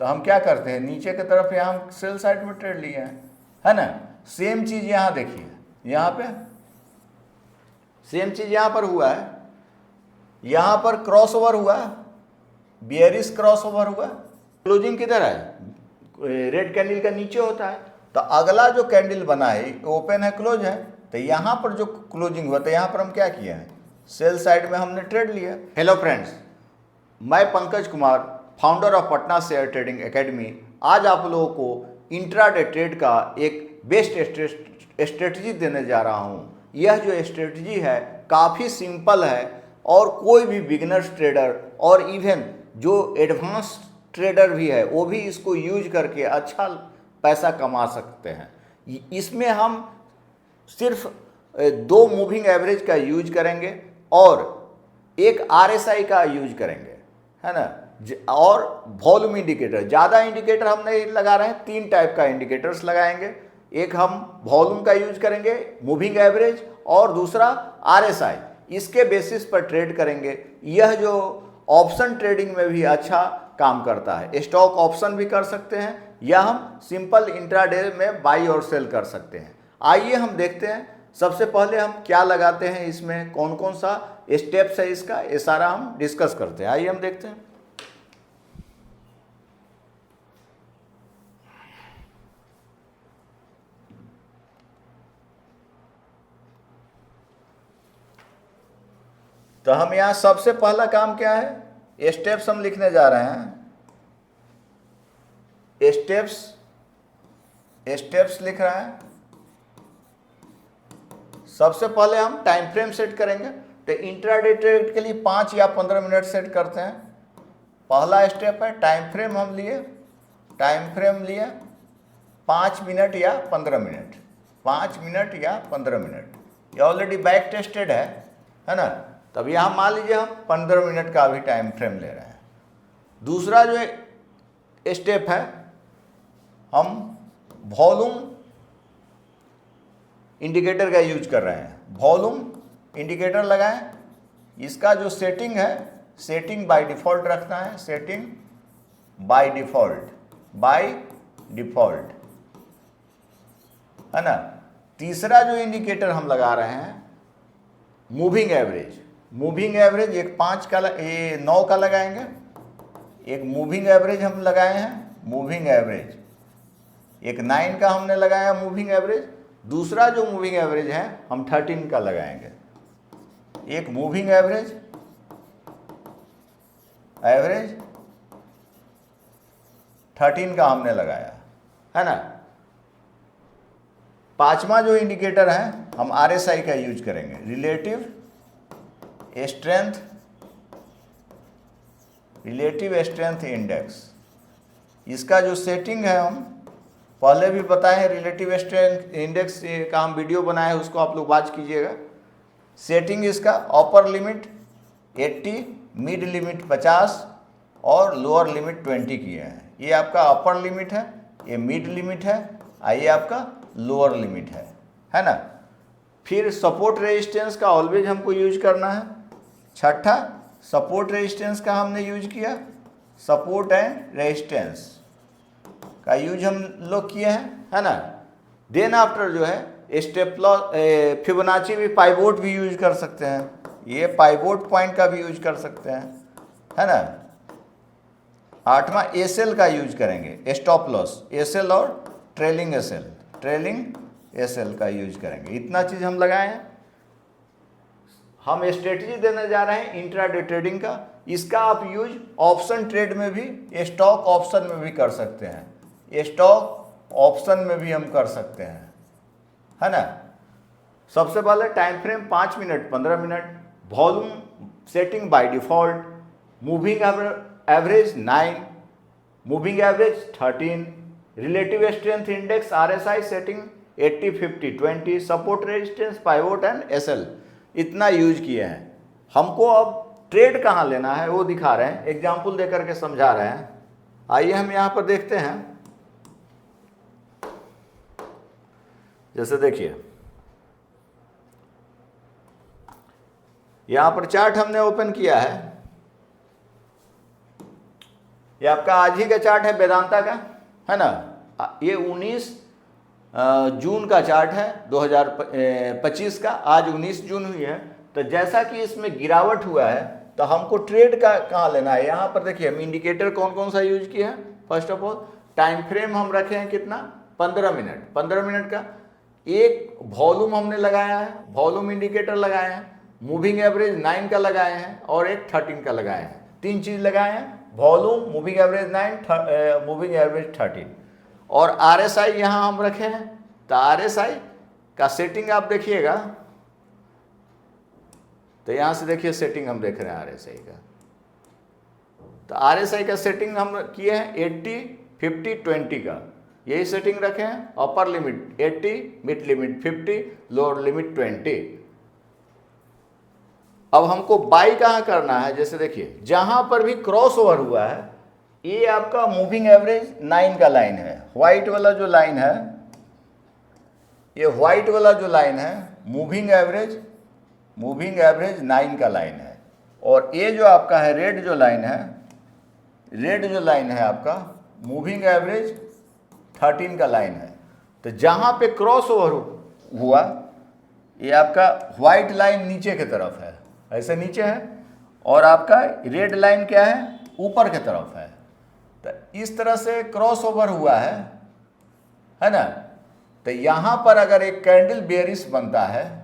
तो हम क्या करते हैं, नीचे की तरफ यहाँ हम सेल साइड में ट्रेड लिए हैं, है ना। सेम चीज़ यहाँ देखिए, यहाँ पे सेम चीज़ यहाँ पर हुआ है, यहाँ पर क्रॉस ओवर हुआ, बियरिश क्रॉस ओवर हुआ। क्लोजिंग किधर है, रेड कैंडल का नीचे होता है, तो अगला जो कैंडल बना है ओपन है क्लोज है, तो यहाँ पर जो क्लोजिंग हुआ तो यहाँ पर हम क्या किया है, सेल साइड में हमने ट्रेड लिया। हेलो फ्रेंड्स, मैं Pankaj Kumar, founder of Patna share trading academy, आज आप लोगों को इंट्राडे ट्रेड का एक बेस्ट स्ट्रेटजी देने जा रहा हूँ। यह जो स्ट्रेटजी है काफ़ी सिंपल है और कोई भी बिगिनर्स ट्रेडर और इवन जो एडवांस ट्रेडर भी है वो भी इसको यूज करके अच्छा पैसा कमा सकते हैं। इसमें हम सिर्फ 2 मूविंग एवरेज का यूज करेंगे और एक RSI का यूज करेंगे, है ना, और वॉल्यूम इंडिकेटर। ज़्यादा इंडिकेटर हम नहीं लगा रहे हैं, 3 टाइप का इंडिकेटर्स लगाएंगे। एक हम वॉल्यूम का यूज करेंगे, मूविंग एवरेज, और दूसरा RSI। इसके बेसिस पर ट्रेड करेंगे। यह जो ऑप्शन ट्रेडिंग में भी अच्छा काम करता है, स्टॉक ऑप्शन भी कर सकते हैं या हम सिंपल इंट्राडे में बाई और सेल कर सकते हैं। आइए हम देखते हैं, सबसे पहले हम क्या लगाते हैं, इसमें कौन कौन सा स्टेप्स है इसका, ये सारा हम डिस्कस करते हैं। आइए हम देखते हैं। तो हम यहाँ सबसे पहला काम क्या है, स्टेप्स हम लिखने जा रहे हैं। स्टेप्स लिख रहे हैं। सबसे पहले हम टाइम फ्रेम सेट करेंगे। तो इंट्राडे ट्रेड के लिए 5 या 15 मिनट सेट करते हैं। पहला स्टेप है टाइम फ्रेम, हम लिए टाइम फ्रेम लिए 5 मिनट या 15 मिनट, 5 मिनट या 15 मिनट। ये ऑलरेडी बैक टेस्टेड है ना। तब यहाँ मान लीजिए हम 15 मिनट का भी टाइम फ्रेम ले रहे हैं। दूसरा जो स्टेप है, हम वॉल्यूम इंडिकेटर का यूज कर रहे हैं। वॉल्यूम इंडिकेटर लगाएं। इसका जो सेटिंग है, सेटिंग बाय डिफ़ॉल्ट रखना है, सेटिंग बाय डिफ़ॉल्ट, है ना। तीसरा जो इंडिकेटर हम लगा रहे हैं, मूविंग एवरेज। मूविंग एवरेज एक 5 का, 9 का लगाएंगे। एक मूविंग एवरेज हम लगाए हैं, मूविंग एवरेज एक 9 का हमने लगाया मूविंग एवरेज। दूसरा जो मूविंग एवरेज है हम 13 का लगाएंगे। एक मूविंग एवरेज 13 का हमने लगाया, है ना। पांचवा जो इंडिकेटर है हम RSI का यूज करेंगे, रिलेटिव स्ट्रेंथ इंडेक्स। इसका जो सेटिंग है हम पहले भी बताए हैं, रिलेटिव स्ट्रेंथ इंडेक्स का हम वीडियो बनाए हैं, उसको आप लोग वॉच कीजिएगा। सेटिंग इसका अपर लिमिट 80, मिड लिमिट 50 और लोअर लिमिट 20 किए हैं। ये आपका अपर लिमिट है, ये मिड लिमिट है, ये आपका लोअर लिमिट है ना। फिर सपोर्ट रेजिस्टेंस का ऑलवेज हमको यूज करना है। छठा सपोर्ट रेजिस्टेंस का हमने यूज किया, सपोर्ट एंड रेजिस्टेंस का यूज हम लोग किए हैं, है ना। देन आफ्टर जो है स्टेप लॉस, फिबोनाची भी, पाइवोट भी यूज कर सकते हैं। ये पाइवोट पॉइंट का भी यूज कर सकते हैं, है ना। 8वां एसएल का यूज करेंगे, स्टॉप लॉस एसएल और ट्रेलिंग एसएल का यूज करेंगे। इतना चीज़ हम लगाए हैं। हम स्ट्रेटजी देने जा रहे हैं इंट्राडे ट्रेडिंग का। इसका आप यूज ऑप्शन ट्रेड में भी, स्टॉक ऑप्शन में भी कर सकते हैं। स्टॉक ऑप्शन में भी हम कर सकते हैं, है ना। सबसे पहले time frame 5 minute 15 minute, volume setting by default, moving average 9, moving average 13, relative strength index RSI setting 80, 50, 20, support resistance, pivot and SL. इतना यूज किए हैं। हमको अब ट्रेड कहाँ लेना है वो दिखा रहे हैं, एग्जाम्पल देकर के समझा रहे हैं। आइए हम यहाँ पर देखते हैं। जैसे देखिए यहाँ पर चार्ट हमने ओपन किया है। ये आपका आज ही का चार्ट है वेदांता का, है ना। ये 19 जून का चार्ट है 2025 का, आज 19 जून हुई है। तो जैसा कि इसमें गिरावट हुआ है तो हमको ट्रेड का कहाँ लेना है, यहाँ पर देखिए हम इंडिकेटर कौन कौन सा यूज किया है। First of all time frame हम रखे हैं कितना, 15 मिनट, 15 मिनट का। एक वॉल्यूम हमने लगाया है, वॉल्यूम इंडिकेटर लगाए हैं, मूविंग एवरेज 9 का लगाए हैं और एक 13 का लगाए हैं। 3 चीज लगाए हैं, volume, moving average 9, moving average 13 और RSI यहाँ हम रखे हैं। तो RSI का सेटिंग आप देखिएगा, तो यहाँ से देखिए सेटिंग हम देख रहे हैं RSI का। तो RSI का सेटिंग हम किए हैं 80, 50, 20 का, यही सेटिंग रखे हैं। Upper limit 80, mid limit 50, lower limit 20। अब हमको बाई कहाँ करना है, जैसे देखिए जहां पर भी क्रॉस ओवर हुआ है, ये आपका मूविंग एवरेज 9 का लाइन है। व्हाइट वाला जो लाइन है, ये व्हाइट वाला जो लाइन है मूविंग एवरेज 9 का लाइन है। और ये जो आपका है रेड जो लाइन है आपका मूविंग एवरेज 13 का लाइन है। तो जहां पे क्रॉस ओवर हुआ, ये आपका व्हाइट लाइन नीचे की तरफ है, ऐसे नीचे है, और आपका रेड लाइन क्या है, ऊपर की तरफ है। तो इस तरह से क्रॉस ओवर हुआ है ना। तो यहां पर अगर एक कैंडल बेयरिश बनता है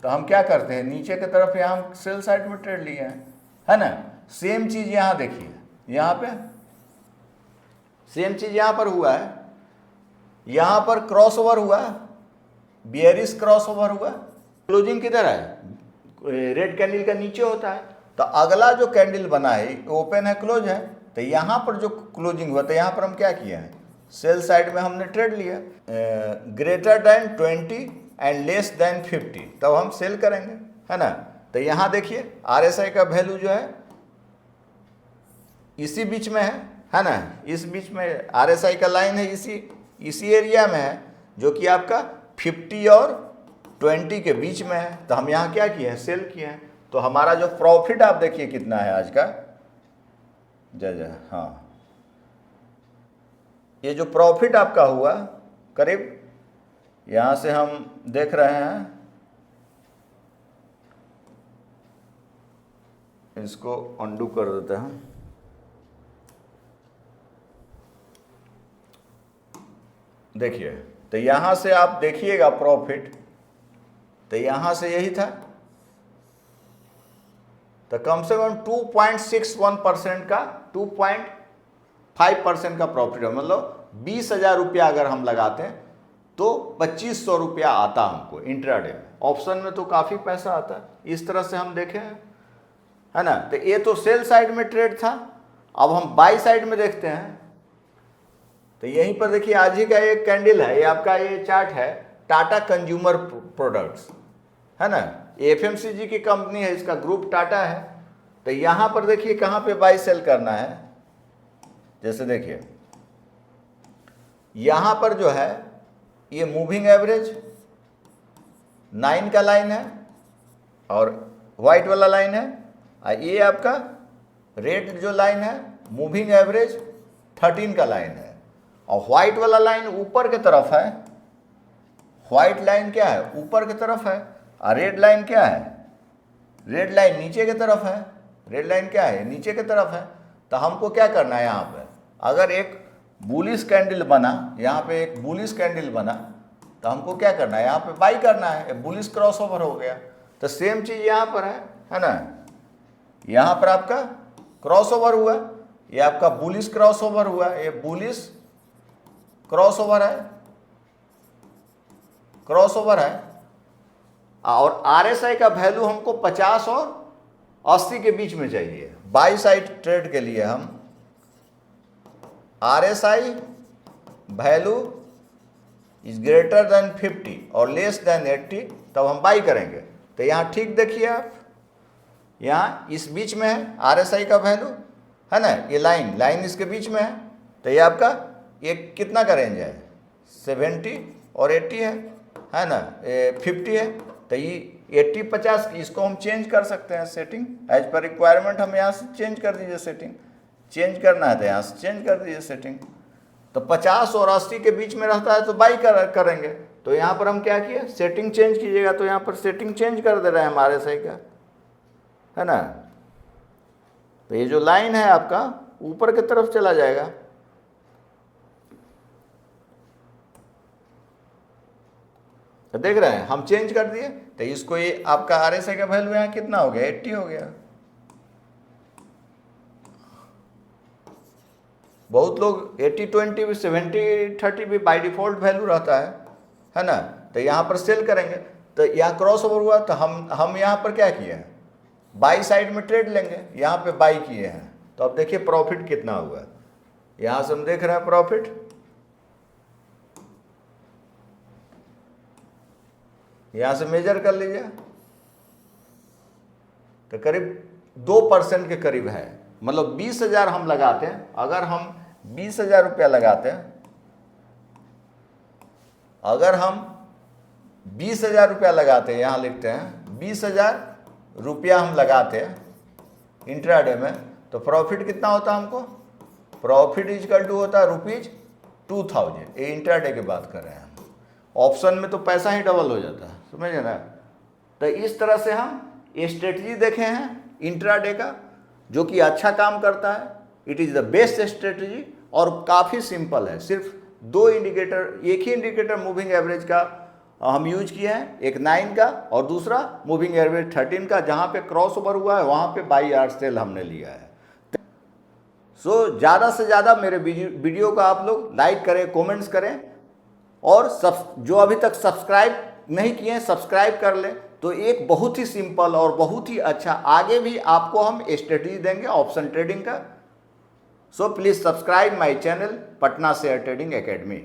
तो हम क्या करते हैं, नीचे की तरफ यहाँ हम सेल साइड में ट्रेड लिए हैं, है ना। सेम चीज यहाँ देखिए, यहाँ पे सेम चीज यहाँ पर हुआ है, यहाँ पर क्रॉस ओवर हुआ, बेयरिश क्रॉस ओवर हुआ। क्लोजिंग किधर है, रेड कैंडल का नीचे होता है। तो अगला जो कैंडल बना है ओपन है, क्लोज है, तो यहाँ पर जो क्लोजिंग हुआ, तो यहाँ पर हम क्या किए हैं, सेल साइड में हमने ट्रेड लिया, greater than 20 and less than 50, तब हम सेल करेंगे, है ना। तो यहाँ देखिए RSI का वैल्यू जो है इसी बीच में है ना, इस बीच में RSI का लाइन है, इसी एरिया में है, जो कि आपका 50 और 20 के बीच में है। तो हम यहाँ क्या किए हैं, सेल किए हैं। तो हमारा जो प्रॉफिट आप देखिए कितना है आज का, हाँ, ये जो प्रॉफिट आपका हुआ करीब, यहाँ से हम देख रहे हैं, इसको अंडू कर देते हैं। देखिए, तो यहाँ से आप देखिएगा प्रॉफिट, तो यहाँ से यही था, तो कम से कम 2.61% का 2.5% का प्रॉफिट है। मतलब 20,000 रुपया अगर हम लगाते हैं तो 2,500 रुपया आता हमको इंट्राडे में। ऑप्शन में तो काफ़ी पैसा आता है, इस तरह से हम देखें, है ना। तो ये तो सेल साइड में ट्रेड था। अब हम बाई साइड में देखते हैं, तो यहीं पर देखिए आज ही का एक कैंडल है, ये आपका ये चार्ट है टाटा कंज्यूमर प्रोडक्ट्स, है ना। FMCG की कंपनी है, इसका ग्रुप टाटा है। तो यहाँ पर देखिए कहाँ पे बाई सेल करना है, जैसे देखिए यहाँ पर जो है ये मूविंग एवरेज 9 का लाइन है और व्हाइट वाला लाइन है, और ये आपका रेड जो लाइन है मूविंग एवरेज 13 का लाइन है। और व्हाइट वाला लाइन ऊपर की तरफ है, व्हाइट लाइन क्या है, ऊपर की तरफ है, और रेड लाइन क्या है, रेड लाइन नीचे की तरफ है। रेड लाइन क्या है, नीचे की तरफ है। तो हमको क्या करना है, यहाँ पे अगर एक बुलिश कैंडल बना, यहाँ पे एक बुलिश कैंडल बना, तो हमको क्या करना है, यहाँ पे बाई करना है। बुलिश क्रॉस ओवर हो गया, तो सेम चीज यहाँ पर है ना। यहाँ पर आपका क्रॉस ओवर हुआ, ये आपका बुलिश क्रॉस ओवर हुआ, ये बुलिश क्रॉस ओवर है, क्रॉस ओवर है। और RSI का वैल्यू हमको 50 और 80 के बीच में चाहिए। बाई साइड ट्रेड के लिए हम RSI value is greater than 50 और लेस देन 80, तब हम बाई करेंगे। तो यहाँ ठीक देखिए आप, यहाँ इस बीच में है RSI का वैल्यू, है ना। ये लाइन इसके बीच में है। तो ये आपका ये कितना का रेंज है, 70 और 80 है ना, 50 है। तो ये 80, 50 इसको हम चेंज कर सकते हैं सेटिंग, एज पर रिक्वायरमेंट हम यहाँ से चेंज कर दीजिए सेटिंग। चेंज करना है तो यहाँ से चेंज कर दीजिए सेटिंग। तो 50 और 80 के बीच में रहता है तो बाई करेंगे। तो यहाँ पर हम क्या किए, सेटिंग चेंज कीजिएगा, तो यहाँ पर सेटिंग चेंज कर दे रहे हैं हमारे सही का, है ना। तो ये जो लाइन है आपका ऊपर की तरफ चला जाएगा। तो देख रहे हैं हम चेंज कर दिए। तो इसको ये आपका RSI का वैल्यू यहाँ कितना हो गया, 80 हो गया। बहुत लोग 80-20 भी 70-30 भी बाय डिफॉल्ट वैल्यू रहता है ना। तो यहाँ पर सेल करेंगे, तो यहाँ क्रॉस ओवर हुआ तो हम यहाँ पर क्या किए हैं, बाई साइड में ट्रेड लेंगे, यहाँ पे बाई किए हैं। तो अब देखिए प्रॉफिट कितना हुआ, यहाँ से हम देख रहे हैं प्रॉफिट, यहाँ से मेजर कर लीजिए, तो करीब 2% के करीब है। मतलब 20,000 हम लगाते हैं, अगर हम 20,000 रुपया लगाते हैं, अगर हम 20,000 रुपया लगाते हैं, यहाँ लिखते हैं 20,000 रुपया हम लगाते हैं इंट्राडे में, तो प्रॉफिट कितना होता है हमको, प्रॉफिट इक्वल टू होता है ₹2000। ये इंट्राडे की बात कर रहे हैं। ऑप्शन में तो पैसा ही डबल हो जाता है, समझे ना। तो इस तरह से हम स्ट्रेटजी देखे हैं इंट्राडे का, जो कि अच्छा काम करता है। It is the best strategy और काफ़ी सिंपल है। सिर्फ 2 इंडिकेटर, एक ही इंडिकेटर मूविंग एवरेज का हम यूज किए हैं, एक 9 का और दूसरा मूविंग एवरेज 13 का। जहाँ पे क्रॉस ओवर हुआ है वहाँ पे बाई आर सेल हमने लिया है। सो ज़्यादा से ज़्यादा मेरे वीडियो का आप लोग लाइक करें, कमेंट्स करें, और जो अभी तक सब्सक्राइब नहीं किए हैं सब्सक्राइब कर लें। तो एक बहुत ही सिंपल और बहुत ही अच्छा, आगे भी आपको हम स्ट्रेटजी देंगे ऑप्शन ट्रेडिंग का। So please subscribe my channel Patna share trading academy.